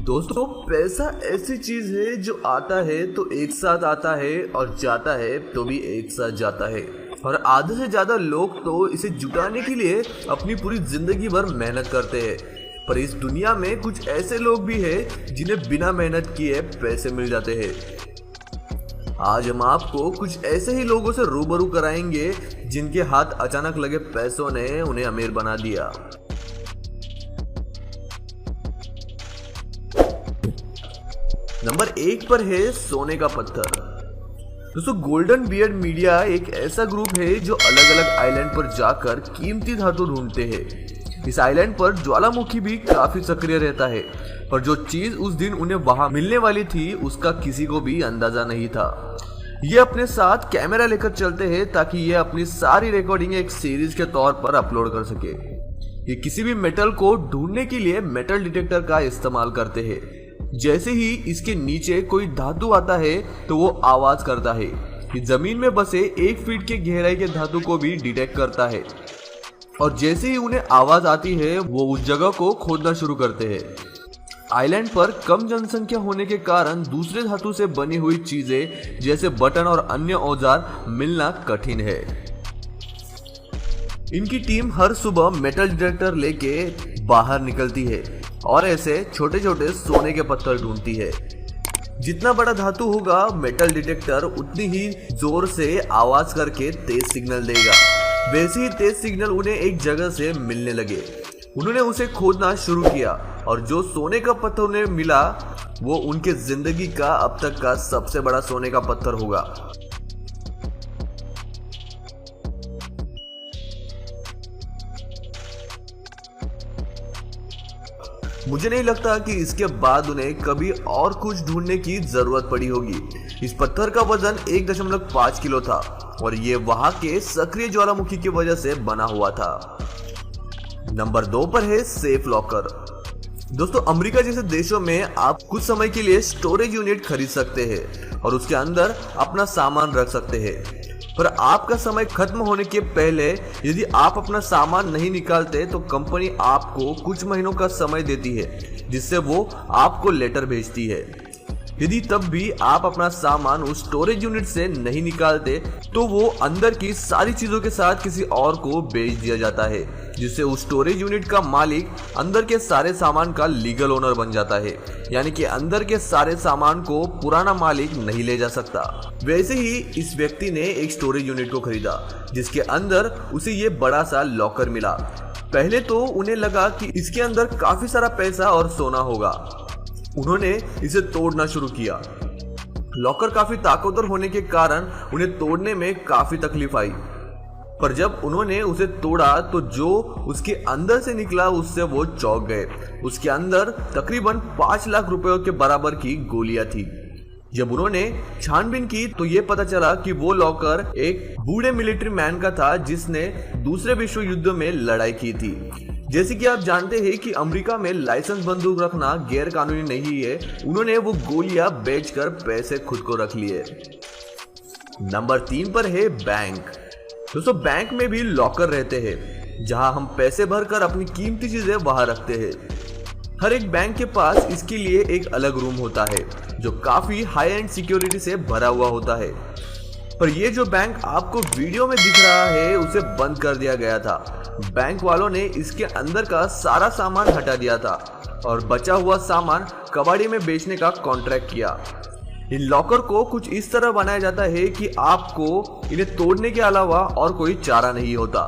दोस्तों, पैसा ऐसी चीज है जो आता है तो एक साथ आता है और जाता है तो भी एक साथ जाता है। और आधे से ज्यादा लोग तो इसे जुटाने के लिए अपनी पूरी जिंदगी भर मेहनत करते हैं। पर इस दुनिया में कुछ ऐसे लोग भी हैं जिन्हें बिना मेहनत किए पैसे मिल जाते हैं। आज हम आपको कुछ ऐसे ही लोगों से रूबरू कराएंगे जिनके हाथ अचानक लगे पैसों ने उन्हें अमीर बना दिया। नंबर 1 पर है सोने का पत्थर। दोस्तों, गोल्डन बियर्ड मीडिया एक ऐसा ग्रुप है जो अलग अलग आइलैंड पर जाकर कीमती धातु ढूंढते हैं। इस आइलैंड पर ज्वालामुखी भी काफी सक्रिय रहता है, पर जो चीज उस दिन उन्हें वहां मिलने वाली थी उसका किसी को भी अंदाजा नहीं था। ये अपने साथ कैमरा लेकर चलते हैं ताकि ये अपनी सारी रिकॉर्डिंग एक सीरीज के तौर पर अपलोड कर सके। ये किसी भी मेटल को ढूंढने के लिए मेटल डिटेक्टर का इस्तेमाल करते हैं। जैसे ही इसके नीचे कोई धातु आता है तो वो आवाज करता है। ये जमीन में बसे 1 फीट के गहराई के धातु को भी डिटेक्ट करता है, और जैसे ही उन्हें आवाज आती है वो उस जगह को खोदना शुरू करते हैं। आइलैंड पर कम जनसंख्या होने के कारण दूसरे धातु से बनी हुई चीजें जैसे बटन और अन्य औजार मिलना कठिन है। इनकी टीम हर सुबह मेटल डिटेक्टर लेके बाहर निकलती है और ऐसे छोटे छोटे सोने के पत्थर ढूंढती है। जितना बड़ा धातु होगा मेटल डिटेक्टर उतनी ही जोर से आवाज करके तेज सिग्नल देगा। वैसे ही तेज सिग्नल उन्हें एक जगह से मिलने लगे। उन्होंने उसे खोदना शुरू किया और जो सोने का पत्थर उन्हें मिला वो उनके जिंदगी का अब तक का सबसे बड़ा सोने का पत्थर होगा। मुझे नहीं लगता कि इसके बाद उन्हें कभी और कुछ ढूंढने की जरूरत पड़ी होगी। इस पत्थर का वजन 1.5 किलो था और ये वहां के सक्रिय ज्वालामुखी की वजह से बना हुआ था। नंबर 2 पर है सेफ लॉकर। दोस्तों, अमेरिका जैसे देशों में आप कुछ समय के लिए स्टोरेज यूनिट खरीद सकते हैं और उसके अंदर अपना सामान रख सकते हैं। पर आपका समय खत्म होने के पहले यदि आप अपना सामान नहीं निकालते तो कंपनी आपको कुछ महीनों का समय देती है, जिससे वो आपको लेटर भेजती है। यदि तब भी आप अपना सामान उस स्टोरेज यूनिट से नहीं निकालते तो वो अंदर की सारी चीजों के साथ किसी और को बेच दिया जाता है, जिससे उस स्टोरेज यूनिट का मालिक अंदर के सारे सामान का लीगल ओनर बन जाता है। यानी कि अंदर के सारे सामान को पुराना मालिक नहीं ले जा सकता। वैसे ही इस व्यक्ति ने एक स्टोरेज यूनिट को खरीदा जिसके अंदर उसे ये बड़ा सा लॉकर मिला। पहले तो उन्हें लगा कि इसके अंदर काफी सारा पैसा और सोना होगा। उन्होंने इसे तोड़ना शुरू किया। लॉकर काफी ताकतवर होने के कारण उन्हें तोड़ने में काफी तकलीफ आई, पर जब उन्होंने उसे तोड़ा तो जो उसके अंदर से निकला उससे वो चौंक गए। उसके अंदर तकरीबन 5 लाख रुपयों के बराबर की गोलियां थी। जब उन्होंने छानबीन की तो ये पता चला कि वो लॉकर एक बूढ़े मिलिट्री मैन का था जिसने दूसरे विश्व युद्ध में लड़ाई की थी। जैसे कि आप जानते हैं कि अमेरिका में लाइसेंस बंदूक रखना गैर कानूनी नहीं है, उन्होंने वो गोलियां बेचकर पैसे खुद को रख लिए। नंबर 3 पर है बैंक। दोस्तों, बैंक में भी लॉकर रहते हैं जहां हम पैसे भरकर अपनी कीमती चीजें वहां रखते हैं। हर एक बैंक के पास इसके लिए एक अलग रूम होता है जो काफी हाई एंड सिक्योरिटी से भरा हुआ होता है। पर ये जो बैंक आपको वीडियो में दिख रहा है उसे बंद कर दिया गया था। बैंक वालों ने इसके अंदर का सारा सामान हटा दिया था और बचा हुआ सामान कबाड़ी में बेचने का कॉन्ट्रैक्ट किया। इन लॉकर को कुछ इस तरह बनाया जाता है कि आपको इन्हें तोड़ने के अलावा और कोई चारा नहीं होता।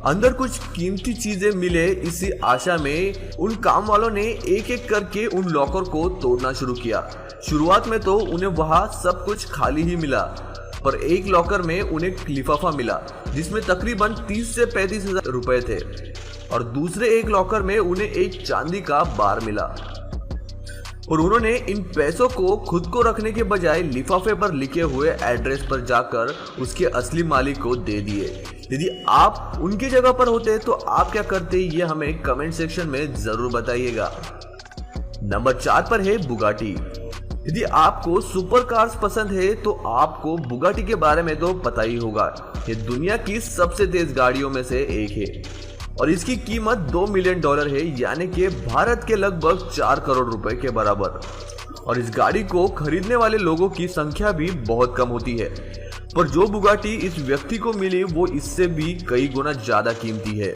अंदर कुछ कीमती चीजें मिले इसी आशा में उन काम वालों ने एक एक करके उन लॉकर को तोड़ना शुरू किया। शुरुआत में तो उन्हें वहां सब कुछ खाली ही मिला, पर एक लॉकर में उन्हें एक लिफाफा मिला जिसमें तकरीबन 30 से 35 हजार रुपए थे, और दूसरे एक लॉकर में उन्हें एक चांदी का बार मिला। और उन्होंने इन पैसों को खुद को रखने के बजाय लिफाफे पर लिखे हुए एड्रेस पर जाकर उसके असली मालिक को दे दिए। यदि आप उनकी जगह पर होते तो आप क्या करते, ये हमें कमेंट सेक्शन में जरूर बताइएगा। नंबर 4 पर है बुगाटी। यदि आपको सुपर कार्स पसंद है तो आपको बुगाटी के बारे में तो पता ही होगा। ये दुनिया की सबसे तेज गाड़ियों में से एक है। और इसकी कीमत $2 मिलियन है, यानी कि भारत के लगभग 4 करोड़ रुपए के बराबर। और इस गाड़ी को खरीदने वाले लोगों की संख्या भी बहुत कम होती है, पर जो बुगाटी इस व्यक्ति को मिली वो इससे भी कई गुना ज्यादा कीमती है।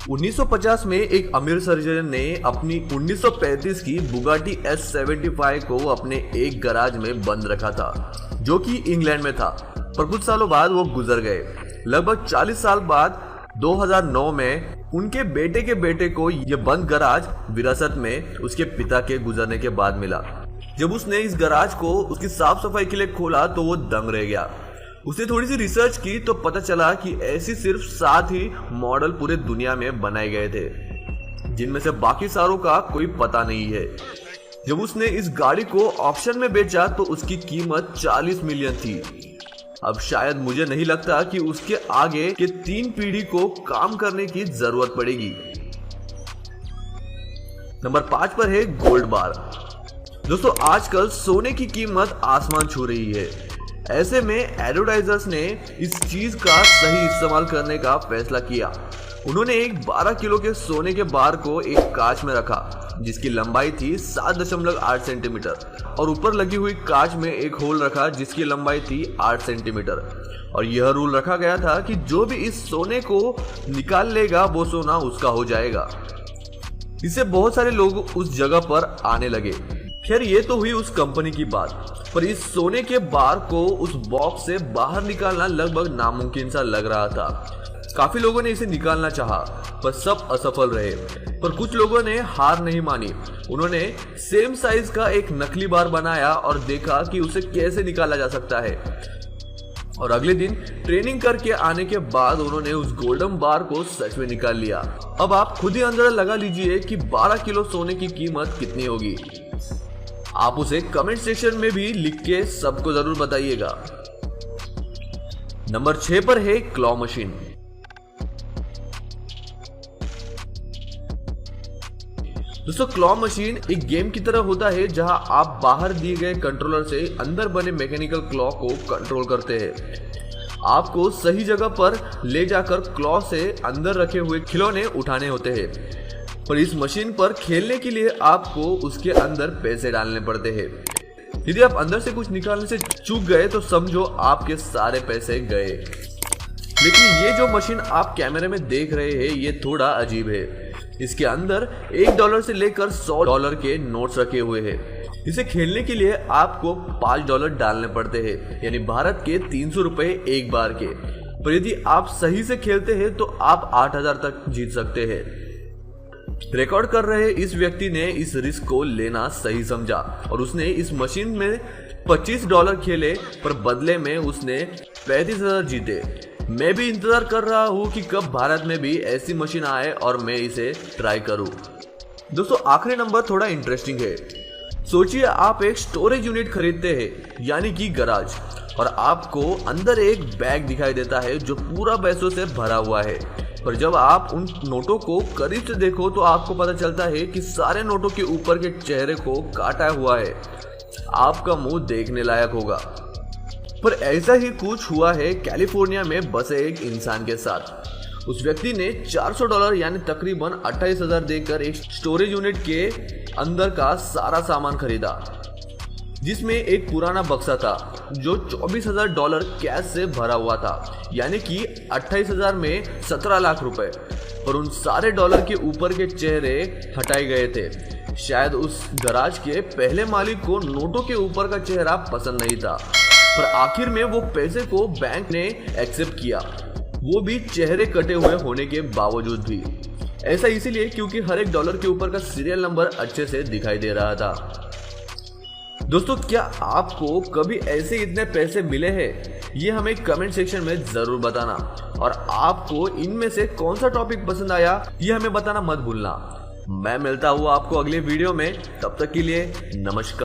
1950 में एक अमीर सर्जन ने अपनी 1935 की बुगाटी S75 को अपने एक गैराज में बंद रखा था, जो कि इंग्लैंड में था, पर कुछ सालों बाद वो गुजर गए। लगभग 40 साल बाद 2009 में उनके बेटे को यह बंद गैराज विरासत में उसके पिता के गुजरने के बाद मिला। जब उसने इस गैराज को उसकी साफ सफाई के लिए खोला तो वो दंग रह गया। उसने थोड़ी सी रिसर्च की तो पता चला कि ऐसी सिर्फ 7 ही मॉडल पूरे दुनिया में बनाए गए थे, जिनमें से बाकी सारों का कोई पता नहीं है। जब उसने इस गाड़ी को ऑक्शन में बेचा तो उसकी कीमत 40 मिलियन थी। अब शायद मुझे नहीं लगता कि उसके आगे के 3 पीढ़ी को काम करने की जरूरत पड़ेगी। नंबर 5 पर है गोल्ड बार। दोस्तों, आजकल सोने की कीमत आसमान छू रही है। ऐसे में एडवर्टाइजर्स ने इस चीज का सही इस्तेमाल करने का फैसला किया। उन्होंने एक 12 किलो के सोने के बार को एक कांच में रखा, जिसकी लंबाई थी 7.8 सेंटीमीटर, और ऊपर लगी हुई कांच में एक होल रखा जिसकी लंबाई थी 8 सेंटीमीटर। और यह रूल रखा गया था कि जो भी इस सोने को निकाल लेगा वो सोना उसका हो जाएगा। इससे बहुत सारे लोग उस जगह पर आने लगे। खैर, ये तो हुई उस कंपनी की बात, पर इस सोने के बार को उस बॉक्स से बाहर निकालना लगभग नामुमकिन सा लग रहा था। काफी लोगों ने इसे निकालना चाहा, पर सब असफल रहे। पर कुछ लोगों ने हार नहीं मानी। उन्होंने सेम साइज का एक नकली बार बनाया और देखा कि उसे कैसे निकाला जा सकता है। और अगले दिन ट्रेनिंग करके आने के बाद उन्होंने उस गोल्डन बार को सच में निकाल लिया। अब आप खुद ही अंदाजा लगा लीजिए कि 12 किलो सोने की कीमत कितनी होगी। आप उसे कमेंट सेक्शन में भी लिख के सबको जरूर बताइएगा। नंबर 6 पर है क्लॉ मशीन। दोस्तों, क्लॉ मशीन एक गेम की तरह होता है जहां आप बाहर दिए गए कंट्रोलर से अंदर बने मैकेनिकल क्लॉ को कंट्रोल करते हैं। आपको सही जगह पर ले जाकर क्लॉ से अंदर रखे हुए खिलौने उठाने होते हैं। पर इस मशीन पर खेलने के लिए आपको उसके अंदर पैसे डालने पड़ते हैं। यदि आप अंदर से कुछ निकालने से चूक गए तो समझो आपके सारे पैसे गए। लेकिन ये जो मशीन आप कैमरे में देख रहे हैं ये थोड़ा अजीब है। इसके अंदर $1 से लेकर $100 के नोट्स रखे हुए हैं। इसे खेलने के लिए आपको $5 डालने पड़ते हैं, यानी भारत के 300 रुपए एक बार के। पर यदि आप सही से खेलते हैं तो आप 8000 तक जीत सकते हैं। रिकॉर्ड कर रहे इस व्यक्ति ने इस रिस्क को लेना सही समझा और उसने इस मशीन में $25 खेले, पर बदले में उसने 35,000 जीते। मैं भी इंतजार कर रहा हूँ कि कब भारत में भी ऐसी मशीन आए और मैं इसे ट्राई करूँ। दोस्तों, आखिरी नंबर थोड़ा इंटरेस्टिंग है। सोचिए आप एक स्टोरेज यूनिट खरीदते हैं, यानी कि गैराज, और आपको अंदर एक बैग दिखाई देता है जो पूरा पैसों से भरा हुआ है। पर जब आप उन नोटों को करीब से देखो तो आपको पता चलता है कि सारे नोटों के ऊपर के चेहरे को काटा हुआ है। आपका मुंह देखने लायक होगा। पर ऐसा ही कुछ हुआ है कैलिफोर्निया में बसे एक इंसान के साथ। उस व्यक्ति ने $400 यानी तकरीबन 28,000 देकर एक स्टोरेज यूनिट के अंदर का सारा सामान खरीदा, जिसमें एक पुराना बक्सा था जो $24,000 कैश से भरा हुआ था, यानी कि 28,000 में 17 लाख रुपए। पर उन सारे डॉलर के ऊपर के चेहरे हटाए गए थे। शायद उस गैराज के पहले मालिक को नोटों के ऊपर का चेहरा पसंद नहीं था, पर आखिर में वो पैसे को बैंक ने एक्सेप्ट किया, वो भी चेहरे कटे हुए होने के बावजूद भी। ऐसा इसीलिए क्योंकि हर एक डॉलर के ऊपर का सीरियल नंबर अच्छे से दिखाई दे रहा था। दोस्तों, क्या आपको कभी ऐसे इतने पैसे मिले हैं? ये हमें कमेंट सेक्शन में जरूर बताना, और आपको इनमें से कौन सा टॉपिक पसंद आया ये हमें बताना मत भूलना। मैं मिलता हूँ आपको अगले वीडियो में, तब तक के लिए नमस्कार।